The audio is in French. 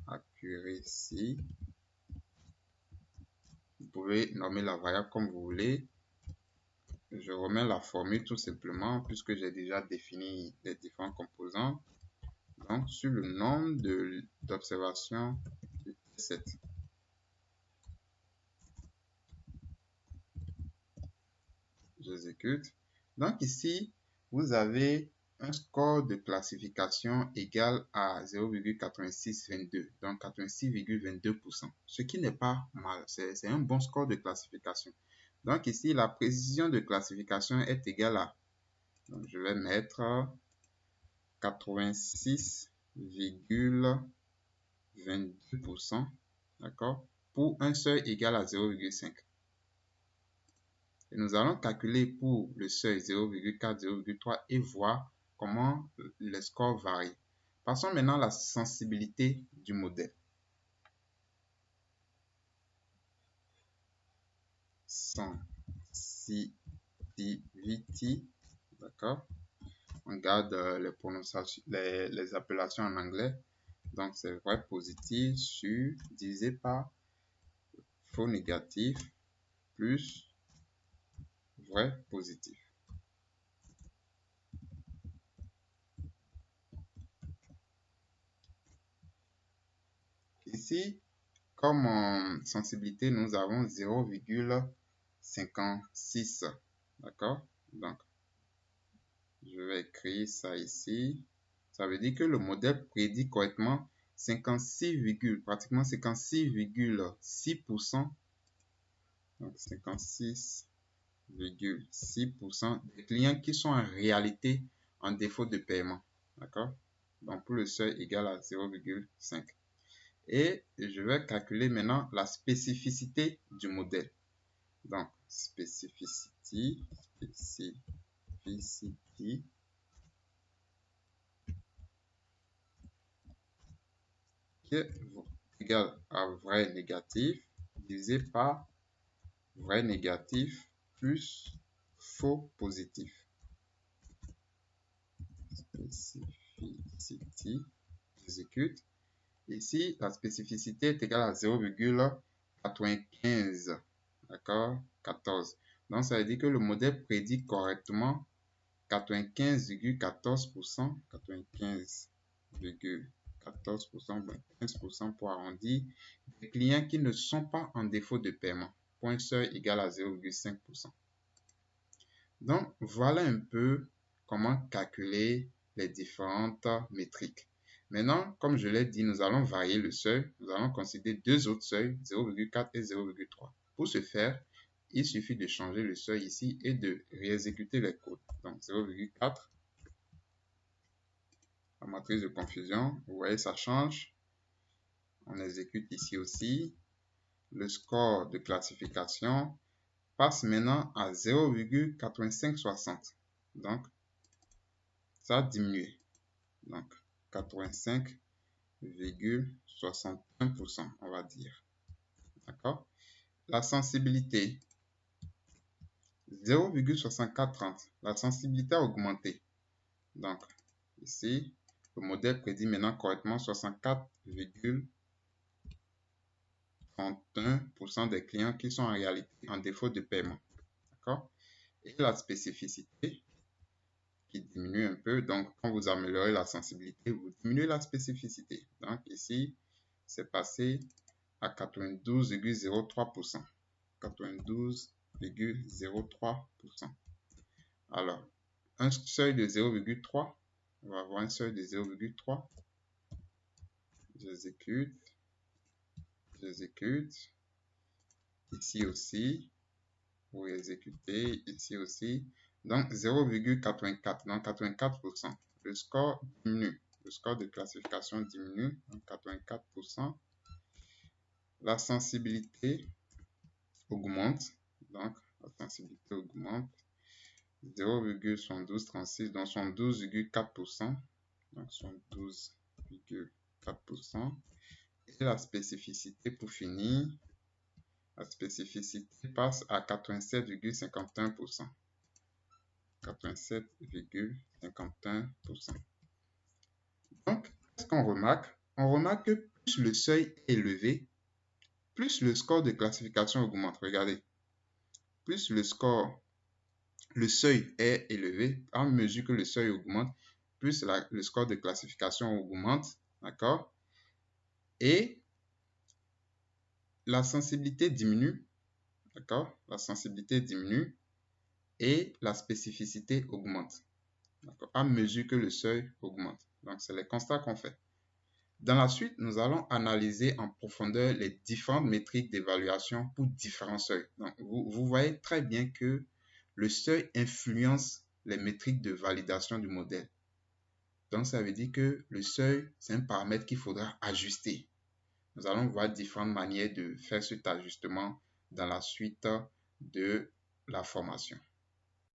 accuracy. Vous pouvez nommer la variable comme vous voulez. Je remets la formule tout simplement puisque j'ai déjà défini les différents composants. Donc, sur le nombre d'observations de T7. J'exécute. Donc ici, vous avez un score de classification égal à 0,8622, donc 86,22%, ce qui n'est pas mal, c'est un bon score de classification. Donc ici, la précision de classification est égale à, donc je vais mettre 86,22%, d'accord, pour un seuil égal à 0,5. Et nous allons calculer pour le seuil 0,4, 0,3 et voir comment les scores varient. Passons maintenant à la sensibilité du modèle. Sensitivity, d'accord. On garde les prononciations, les appellations en anglais. Donc c'est vrai positif sur divisé par faux négatif plus vrai positif. Ici, comme en sensibilité, nous avons 0,56. D'accord? Donc, je vais écrire ça ici. Ça veut dire que le modèle prédit correctement 56, pratiquement 56,6%. Donc, 56,6% des clients qui sont en réalité en défaut de paiement. D'accord? Donc, pour le seuil égal à 0,5. Et je vais calculer maintenant la spécificité du modèle. Donc, spécificity qui est égal à vrai négatif divisé par vrai négatif plus faux positif. Spécificity, j'exécute. Ici, la spécificité est égale à 0,95. D'accord? 14. Donc, ça veut dire que le modèle prédit correctement 95,14%, 95,14%, 15% pour arrondir, des clients qui ne sont pas en défaut de paiement, pour un seuil égal à 0,5%. Donc, voilà un peu comment calculer les différentes métriques. Maintenant, comme je l'ai dit, nous allons varier le seuil. Nous allons considérer deux autres seuils, 0,4 et 0,3. Pour ce faire, il suffit de changer le seuil ici et de réexécuter les codes. Donc 0,4. La matrice de confusion, vous voyez, ça change. On exécute ici aussi. Le score de classification passe maintenant à 0,8560. Donc, ça a diminué. Donc, 85,61%, on va dire. D'accord? La sensibilité, 0,6430. La sensibilité a augmenté. Donc, ici, le modèle prédit maintenant correctement 64,31% des clients qui sont en réalité en défaut de paiement. D'accord? Et la spécificité qui diminue un peu. Donc, quand vous améliorez la sensibilité, vous diminuez la spécificité. Donc, ici, c'est passé à 92,03%. 92,03%. Alors, un seuil de 0,3. On va avoir un seuil de 0,3. J'exécute. Ici aussi. Vous exécutez. Ici aussi. Donc, 0,84. Donc, 84%. Le score diminue. Le score de classification diminue. Donc, 84%. La sensibilité augmente. Donc, la sensibilité augmente. 0,7236, donc 72,4%. Donc, 72,4%. Et la spécificité pour finir. La spécificité passe à 87,51%. 87,51%. Donc, qu'est-ce qu'on remarque? on remarque que plus le seuil est élevé, plus le score de classification augmente. Regardez, plus le seuil est élevé, à mesure que le seuil augmente, plus le score de classification augmente, d'accord? Et la sensibilité diminue, d'accord? La sensibilité diminue et la spécificité augmente, à mesure que le seuil augmente. Donc, c'est les constats qu'on fait. Dans la suite, nous allons analyser en profondeur les différentes métriques d'évaluation pour différents seuils. Donc, vous voyez très bien que le seuil influence les métriques de validation du modèle. Donc, ça veut dire que le seuil, c'est un paramètre qu'il faudra ajuster. Nous allons voir différentes manières de faire cet ajustement dans la suite de la formation.